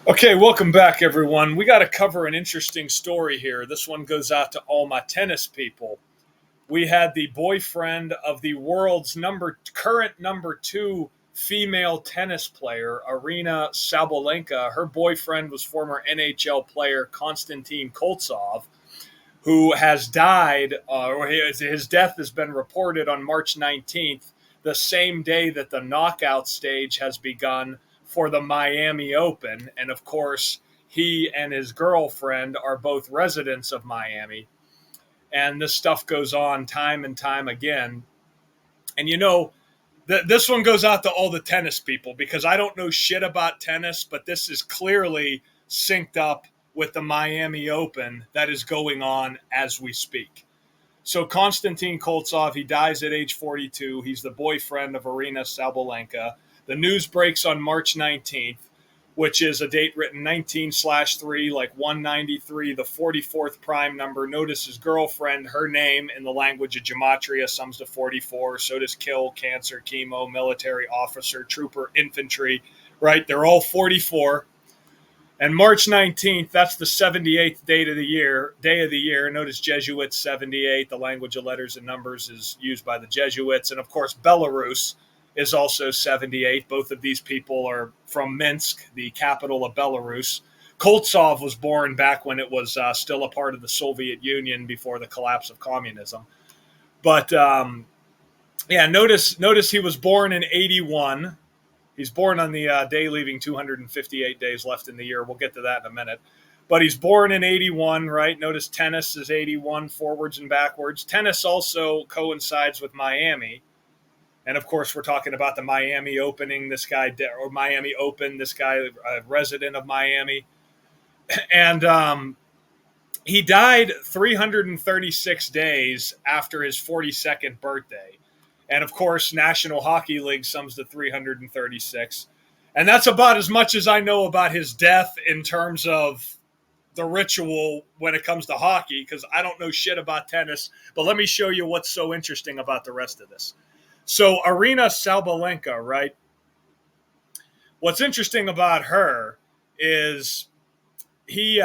Okay, welcome back, everyone. We got to cover an interesting story here. This one goes out to all my tennis people. We had the boyfriend of the world's current number two female tennis player, Aryna Sabalenka. Her boyfriend was former NHL player Konstantin Koltsov, who has died, or his death has been reported on March 19th, the same day that the knockout stage has begun for the Miami Open. And of course, he and his girlfriend are both residents of Miami. And this stuff goes on time and time again. And this one goes out to all the tennis people because I don't know shit about tennis, but this is clearly synced up with the Miami Open that is going on as we speak. So Konstantin Koltsov, he dies at age 42. He's the boyfriend of Aryna Sabalenka. The news breaks on March 19th, which is a date written 19/3, like 193, the 44th prime number. Notice his girlfriend, her name in the language of gematria sums to 44. So does kill, cancer, chemo, military, officer, trooper, infantry, right? They're all 44. And March 19th, that's the 78th day of the year. Notice Jesuits 78. The language of letters and numbers is used by the Jesuits. And of course, Belarus is also 78. Both of these people are from Minsk, the capital of Belarus. Koltsov was born back when it was still a part of the Soviet Union before the collapse of communism. But notice he was born in 81. He's born on the day leaving 258 days left in the year. We'll get to that in a minute. But he's born in 81, right? Notice tennis is 81, forwards and backwards. Tennis also coincides with Miami. And of course, we're talking about the Miami opening. This guy, or Miami Open, this guy, a resident of Miami. And he died 336 days after his 42nd birthday. And of course, National Hockey League sums to 336. And that's about as much as I know about his death in terms of the ritual when it comes to hockey, because I don't know shit about tennis. But let me show you what's so interesting about the rest of this. So, Aryna Sabalenka, right? What's interesting about her is he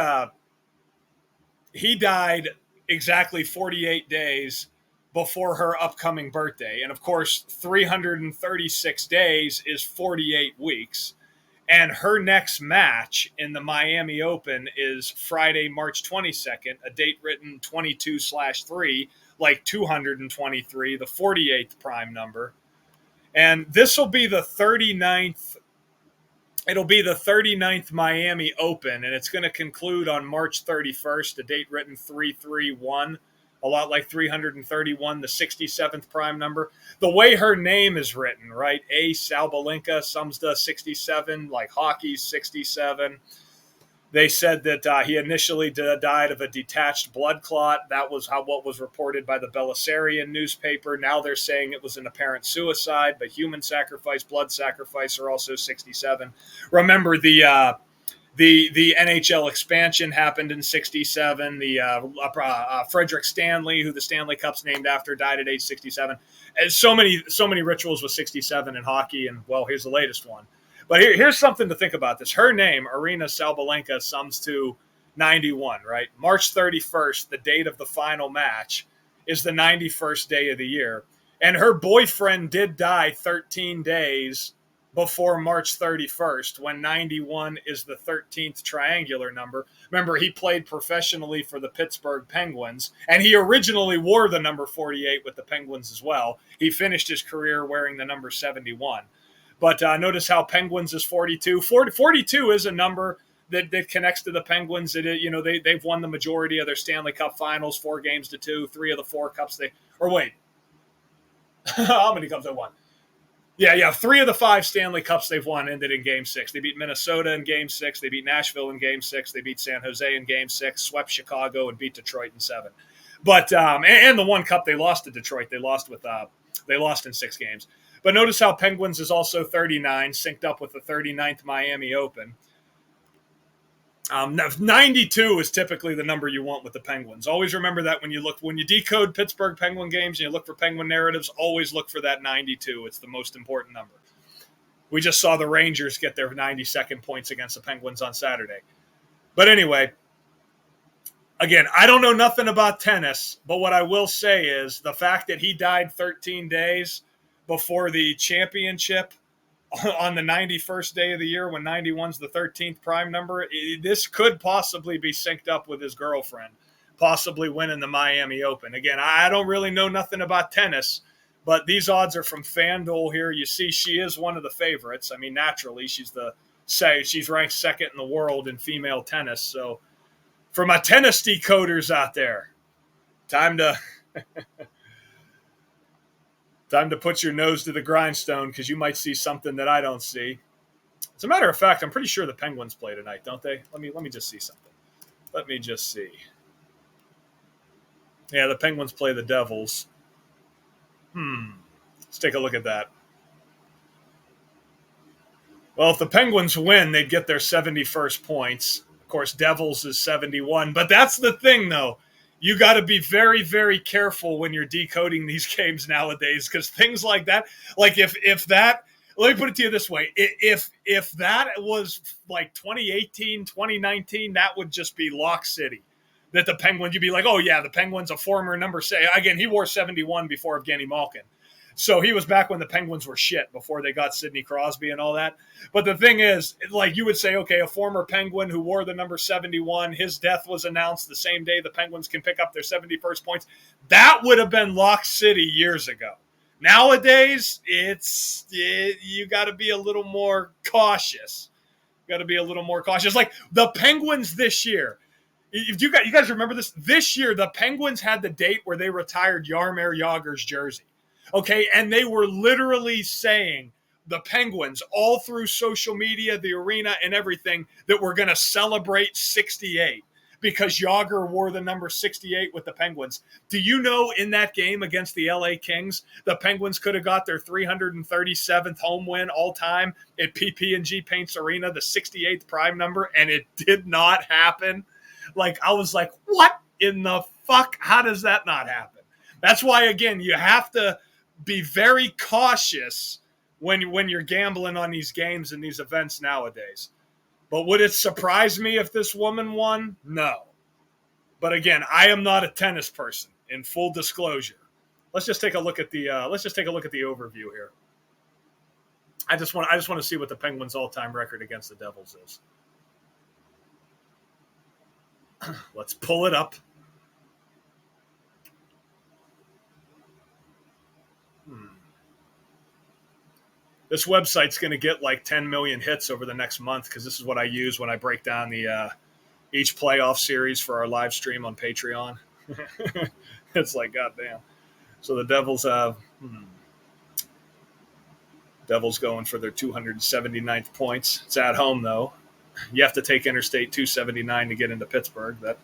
he died exactly 48 days before her upcoming birthday. And of course, 336 days is 48 weeks. And her next match in the Miami Open is Friday, March 22nd, a date written 22/3, like 223, the 48th prime number. And this will be the 39th. It'll be the 39th Miami Open, and it's going to conclude on March 31st, a date written 331, a lot like 331, the 67th prime number. The way her name is written, right? A Sabalenka sums to 67, like hockey's 67. They said that he initially died of a detached blood clot. That was what was reported by the Belisarian newspaper. Now they're saying it was an apparent suicide, but human sacrifice, blood sacrifice are also 67. Remember the NHL expansion happened in 67. The Frederick Stanley, who the Stanley Cup's named after, died at age 67. And so many rituals with 67 in hockey, and well, here's the latest one. But here's something to think about this. Her name, Aryna Sabalenka, sums to 91, right? March 31st, the date of the final match, is the 91st day of the year. And her boyfriend did die 13 days before March 31st, when 91 is the 13th triangular number. Remember, he played professionally for the Pittsburgh Penguins, and he originally wore the number 48 with the Penguins as well. He finished his career wearing the number 71. But notice how Penguins is 42. 42 is a number that connects to the Penguins. They've won the majority of their Stanley Cup Finals, 4-2, 3 of the 4 cups how many cups they won? Yeah, 3 of the 5 Stanley Cups they've won ended in Game 6. They beat Minnesota in Game 6. They beat Nashville in Game 6. They beat San Jose in Game 6, swept Chicago, and beat Detroit in 7. But and the one cup they lost to Detroit, they lost in 6 games. But notice how Penguins is also 39, synced up with the 39th Miami Open. 92 is typically the number you want with the Penguins. Always remember that when you decode Pittsburgh Penguin games and you look for Penguin narratives, always look for that 92. It's the most important number. We just saw the Rangers get their 92nd points against the Penguins on Saturday. But anyway, again, I don't know nothing about tennis, but what I will say is the fact that he died 13 days before the championship on the 91st day of the year when 91's the 13th prime number, this could possibly be synced up with his girlfriend, possibly winning the Miami Open. Again, I don't really know nothing about tennis, but these odds are from FanDuel here. You see she is one of the favorites. I mean, naturally, she's ranked second in the world in female tennis. So for my tennis decoders out there, time to put your nose to the grindstone because you might see something that I don't see. As a matter of fact, I'm pretty sure the Penguins play tonight, don't they? Let me just see something. Let me just see. Yeah, the Penguins play the Devils. Let's take a look at that. Well, if the Penguins win, they'd get their 71st points. Of course, Devils is 71. But that's the thing, though. You got to be very, very careful when you're decoding these games nowadays because things like that, like if that, let me put it to you this way. If that was like 2018, 2019, that would just be Lock City. That the Penguins, you'd be like, oh, yeah, the Penguins, a former number, again, he wore 71 before Evgeny Malkin. So he was back when the Penguins were shit before they got Sidney Crosby and all that. But the thing is, like you would say, okay, a former Penguin who wore the number 71, his death was announced the same day the Penguins can pick up their 71st points. That would have been Lock City years ago. Nowadays, you got to be a little more cautious. Like the Penguins this year. If you guys remember this? This year, the Penguins had the date where they retired Jaromir Jagr's jersey. Okay, and they were literally saying, the Penguins, all through social media, the arena, and everything, that we're going to celebrate 68 because Jagr wore the number 68 with the Penguins. Do you know in that game against the LA Kings, the Penguins could have got their 337th home win all time at PP&G Paints Arena, the 68th prime number, and it did not happen? Like, I was like, what in the fuck? How does that not happen? That's why, again, you have to be very cautious when you're gambling on these games and these events nowadays. But would it surprise me if this woman won? No. But again, I am not a tennis person, in full disclosure. Let's just take a look at the overview here. I just want to see what the Penguins' all-time record against the Devils is. Let's pull it up. This website's going to get like 10 million hits over the next month because this is what I use when I break down the each playoff series for our live stream on Patreon. It's like, goddamn. So the Devils have Devils going for their 279th points. It's at home, though. You have to take Interstate 279 to get into Pittsburgh. That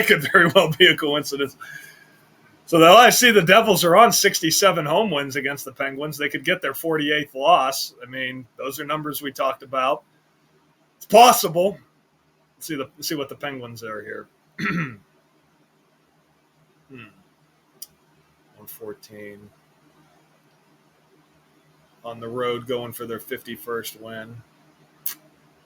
could very well be a coincidence. So I see the Devils are on 67 home wins against the Penguins. They could get their 48th loss. I mean, those are numbers we talked about. It's possible. Let's see what the Penguins are here. 114. On the road going for their 51st win.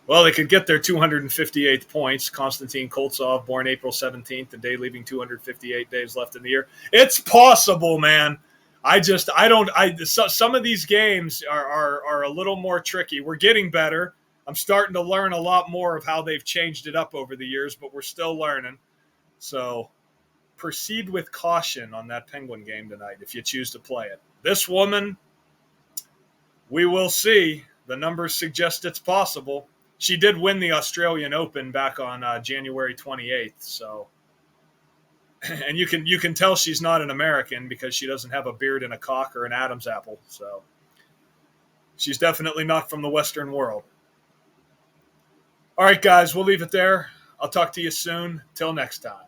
Well, they could get their 258th points. Konstantin Koltsov, born April 17th, the day leaving 258 days left in the year. It's possible, man. Some of these games are a little more tricky. We're getting better. I'm starting to learn a lot more of how they've changed it up over the years, but we're still learning. So proceed with caution on that Penguin game tonight if you choose to play it. This woman, we will see. The numbers suggest it's possible. She did win the Australian Open back on January 28th. So, and you can tell she's not an American because she doesn't have a beard and a cock or an Adam's apple. So she's definitely not from the Western world. All right, guys, we'll leave it there. I'll talk to you soon. Till next time.